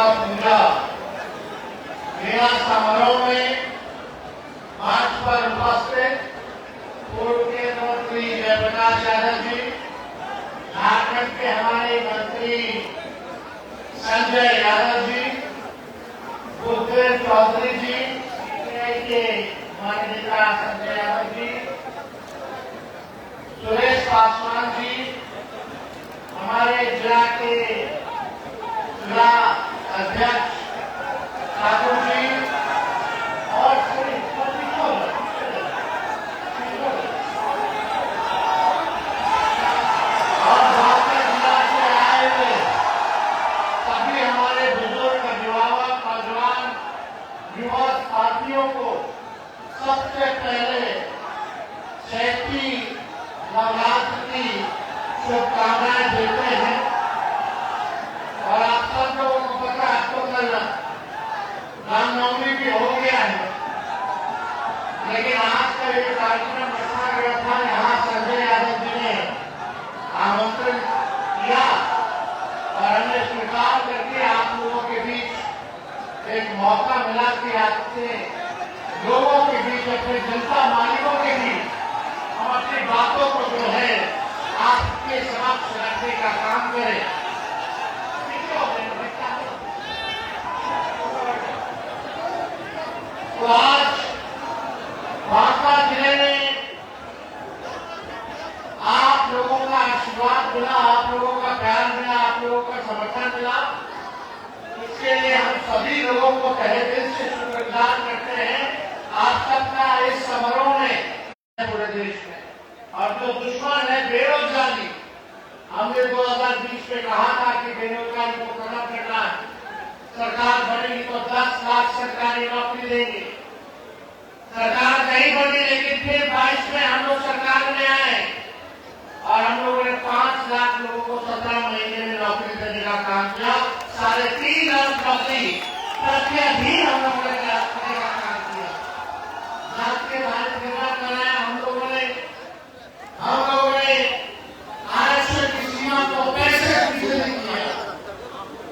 पूजा मेला समारोह में मंच पर उपस्थित पूर्व केंद्रीय मंत्री जयप्रकाश यादव जी, झारखंड के हमारे मंत्री संजय यादव जी, बुद्धदेव चौधरी जी, के हमारे नेता संजय यादव जी, सुरेश पासवान जी, हमारे जिला के जिला अध्यक्ष ठाकुर जी और भाजपा जिला से आए हुए सभी हमारे बुजुर्ग अभिभावक नौजवान युवा साथियों को सबसे पहले चैती नवरात्र की शुभकामनाएं देते हैं। और आप सब लोगों को पता है, तो कल रामनवमी भी हो गया है, लेकिन आज का ये कार्यक्रम रखा गया था। यहाँ संजय यादव जी ने आमंत्रण किया और हमने स्वीकार करके आप लोगों के बीच एक मौका मिला कि आपसे लोगों के बीच, अपने जनता मालिकों के बीच हम अपनी बातों को जो है आपके समक्ष रखने का काम करें। तो आज बांका जिले में आप लोगों का आशीर्वाद मिला, आप लोगों का प्यार मिला, आप लोगों का समर्थन मिला। इसके लिए हम सभी लोगों को तहे दिल से शुक्रगुजार करते हैं। आप सबका इस समारोह में पूरे देश में, और जो दुश्मन है बेरोजगारी, हमने 2020 में कहा था कि बेरोजगारी को खत्म करना है, सरकार बनेगी तो 10 लाख सरकारी नौकरी देंगे। सरकार नहीं बनी, लेकिन फिर 22 में हम लोग सरकार में आए और हम लोगों ने 5 लाख लोगों को 17 महीने में नौकरी देने का काम किया। 3.5 लाख नौकरी भी हम लोगों ने देने का काम किया। जात के बारे में कराया हम लोगों ने आरक्षण की सीमा को 65% किया।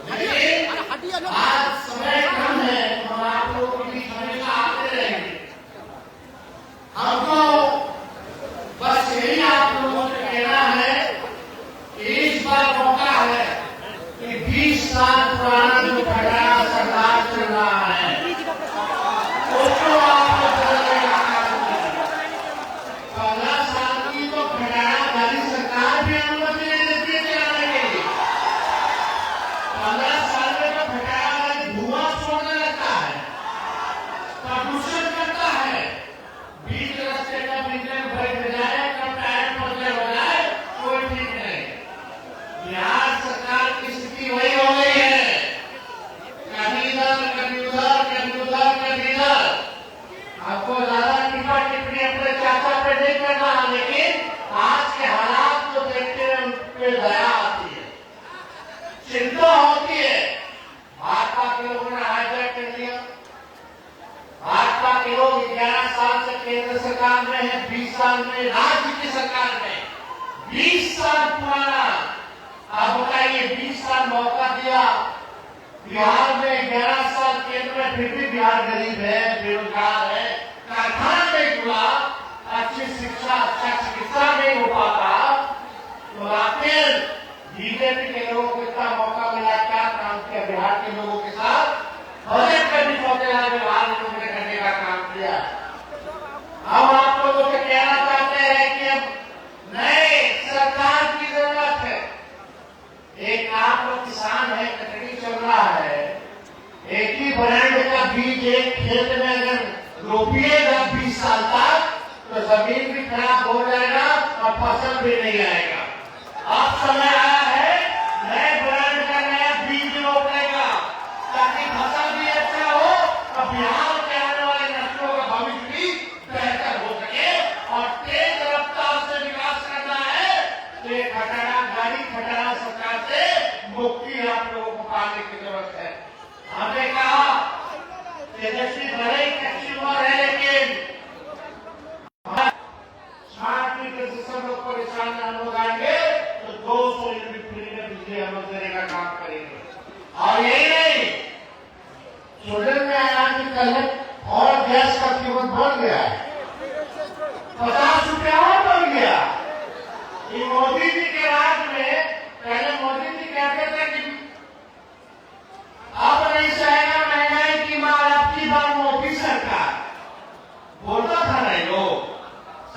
लेकिन आज समय कम है, हम आप लोगों के बीच हमेशा आते रहेंगे। हमको बस यही आप लोगों से कहना है कि इस बार मौका है कि 20 साल पुराना जो खटारा सरकार चल रहा है उसको आप लोग बदलने का काम करें। 15 साल की तो खटाराधारी सरकार भी अनुमति नहीं देती है चलाने के लिए। 15 साल में तो खटाराधारी धुआं छोड़ने लगता है, प्रदूषण करता है, बीच रास्ते का इंजन ब्रेक बजाए, कब टायर पंचर हो जाए, कोई ठीक नहीं। बिहार सरकार की स्थिति वही हो गई है, कभी इधर कभी उधर, कभी उधर कभी इधर। आपको ज्यादा टिप्पा टिप्पणी अपने चाचा पे नहीं करना, लेकिन आज के हालात को देखते हुए उन पे दया आती है, चिंता होती है। भाजपा के लोगों ने हाईजैक कर लिया। भाजपा के लोग 11 साल से केंद्र सरकार में है, 20 साल में राज्य की सरकार में, 20 साल पुराना। आप बताइए, 20 साल मौका दिया बिहार में, 11 साल केंद्र में, फिर भी बिहार गरीब है, बेरोजगार है, कारखाना नहीं खुला, अच्छी शिक्षा, अच्छा चिकित्सा नहीं हो पाता। तो आखिर बीजेपी के लोगों को इतना मौका मिला, क्या काम किया बिहार के लोगों के साथ? बजट में भी सौदेबाजी व्यवहार लोगों ने करने का काम किया। हम आप लोगों से कहना चाहते हैं कि अब नए सरकार की जरूरत है। एक आप लोग किसान है, कटनी चल रहा है, एक ही ब्रांड का बीज एक खेत में अगर रोपिएगा 20 साल तक तो जमीन भी खराब हो जाएगा और फसल भी नहीं आएगा। अब समय आया है नए ब्रांड का नया बीज रोपने का, ताकि फसल भी अच्छा हो और बिहार के आने वाले नस्लों का भविष्य भी बेहतर हो सके। और तेज रफ्तार से विकास करना है तो एक खटारा सरकार से मुक्ति आप लोगों को पाने की जरूरत है। हमने कहा तेजस्वी भले ही कच्ची उम्र है, लेकिन स्मार्ट मीटर से सब लोग परेशान हम लोग आएंगे तो 200 यूनिट फ्री में बिजली हम लोग देने का काम करेंगे। और यही नहीं, पहले और गैस का कीमत बढ़ गया है, 50 रुपया और बढ़ गया। ये मोदी जी के राज में पहले मोदी जी कहते थे कि अब नहीं सहेगा महंगाई की मार, अब की बार मोदी सरकार बोलता था नहीं लोग।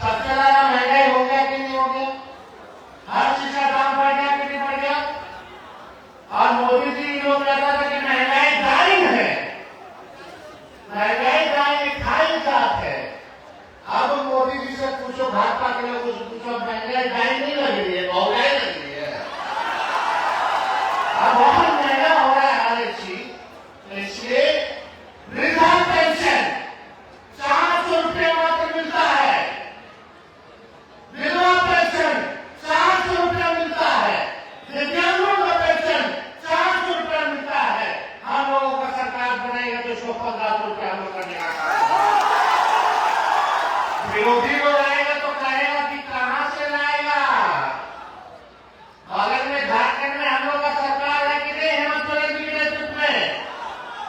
सबसे ज्यादा महंगाई हो गया कि नहीं हो गया? हर चीज का दाम बढ़ गया कि नहीं बढ़ गया? और मोदी जी लोग कहता था कि महंगाई दाइन है, महंगाई दाइन खाई जात है। अब मोदी जी से पूछो, भाजपा के लोग कुछ पूछो, महंगाई दाइन नहीं लग रही है, महंगाई लग रही है। अब बहुत महंगा हो रहा है हर एक चीज। तो इसलिए वृद्धा पेंशन 400 रुपये मात्र मिलता है, विधवा पेंशन 400 रुपया मिलता है, दिव्यांगों का पेंशन 400 रुपया मिलता है। हम लोगों का सरकार बनाएगा तो इसको 1500 रुपया हम लोग करने का काम। विरोधी लोग आएगा तो कहेगा कि कहां से लाएगा? बगल में झारखंड में हम लोग का सरकार है कि नहीं, हेमंत सोरेन जी के नेतृत्व में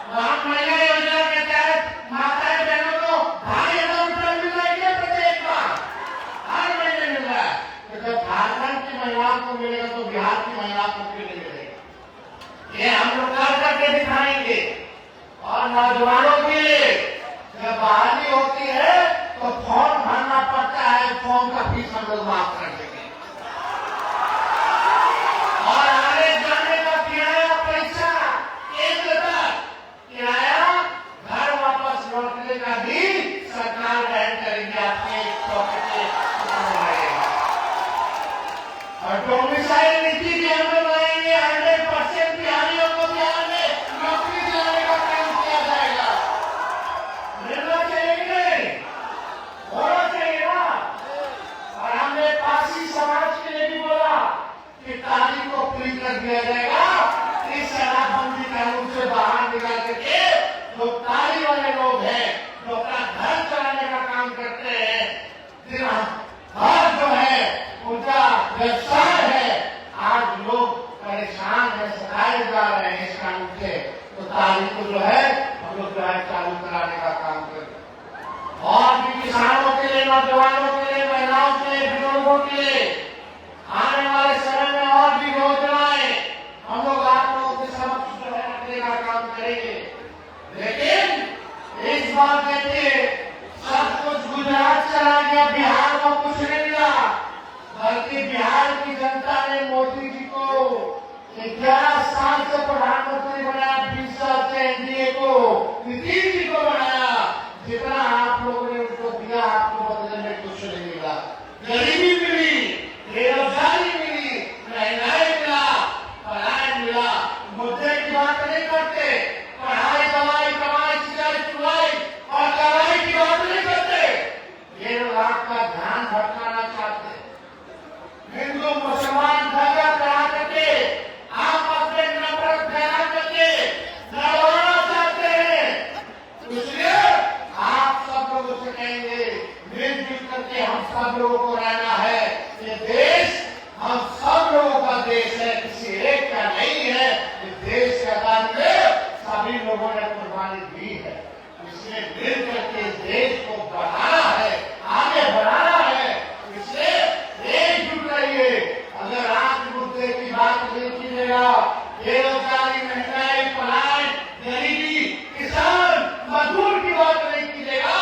वहां महिला योजना के तहत माताएं बहनों को 2500 रुपया मिल रही है प्रत्येक माह, हर महीने मिल रहा है। तो जब झारखंड की महिलाओं को मिलेगा तो बिहार की महिलाओं को क्यों नहीं मिलेगा? ये हम लोग कर करके दिखाएंगे। और नौजवानों के लिए जब बहाली होती है तो फॉर्म भरना पड़ता है, फॉर्म का फीस हम लोग माफ कर देंगे। और आने जाने का किराया पैसा केंद्र तक, किराया घर वापस लौटने का भी सरकार वहन करेगी, आपके पॉकेट से बनाएगा। और डोमिसाइल नीति भी हम लोग लाएंगे, 100% बिहारियों को बिहार में नौकरी दिलाने का काम किया जाएगा। मिलना चाहिए, होना चाहिए ना। और हमने पारसी समाज के लिए भी बोला कि ताली को फ्री कर दिया जाएगा। इस शराबबंदी कानून से बाहर निकाल करके जो ताली वाले लोग हैं, जो अपना घर चलाने का काम करते हैं, हर जो है उनका व्यवसाय है, आज लोग परेशान है, सताए जा रहे हैं इस कानून से। तो ताली को जो है हम लोग जो है चालू कराने का काम करते हैं। और भी किसानों के लिए, नौजवानों के लिए, महिलाओं के लिए, बुजुर्गों के लिए आने वाले समय में और भी योजनाएं हम लोग आप लोगों के समक्ष जो है रखने का काम करेंगे। लेकिन इस बार देखिए, सब कुछ गुजरात चला गया, बिहार को कुछ नहीं मिला। बल्कि बिहार की जनता ने मोदी जी को 11 साल से प्रधानमंत्री बनाया, 20 साल से एनडीए को, नीतीश जी को बनाया। जितना आप लोगों ने उनको दिया, आपको बदले में कुछ नहीं मिला। गरीबी मिली, बेरोजगारी मिली, महंगाई मिला, पलायन मिला। मुद्दे की बात नहीं करते, पढ़ाई दवाई कमाई सिंचाई चुनाई और दवाई की बात नहीं करते। ये लोग आपका ध्यान भटकाना चाहते हैं। हिंदू मुसलमान झगड़ा करा करके, आपस में नफरत फैला करके लड़वाना चाहते हैं। इसलिए आप सब लोग उसे कहेंगे, मिलजुल करके हम सब लोगों को रहना है। ये देश हम सब लोगों का देश है, किसी एक का नहीं है। इस देश के आजादी में सभी लोगों ने कुर्बानी दी है। इसलिए मिल करके इस देश को बढ़ाना है, आगे बढ़ाना है। इसलिए एकजुट रहिए। अगर आप मुद्दे की बात नहीं कीजिएगा, बेरोजगारी, महंगाई, पलायन, गरीबी, किसान, मजदूर की बात नहीं कीजिएगा,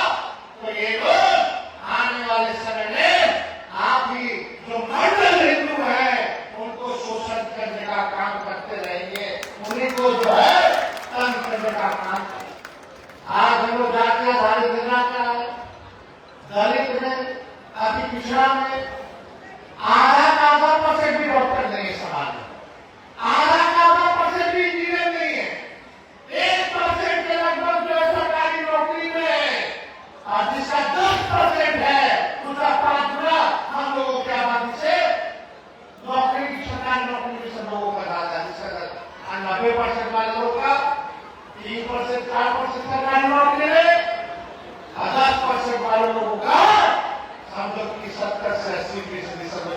तो ये लोग आने वाले समय में आप ही जो मंडल हिंदू है उनको शोषण करने का काम करते रहेंगे, उन्हीं को जो है तंग करने का काम। आज हम लोग जाते हैं भारत योजना का है, दलित में, अति पिछड़ा में आधा का 10% भी डॉक्टर नहीं है समाज में, आधा का 10% भी इंजीनियर नहीं है, 1% के लगभग जो सरकारी नौकरी में है, और जिसका 10% है उसका 5 गुना हम लोगों की आबादी से नौकरी की, सरकारी नौकरी की सब लोगों का ज्यादा, जिसका 90% वाले लोगों का 3% 4% सरकारी नौकरी है, 10% वाले लोगों का समझो कि 70 से 80% सब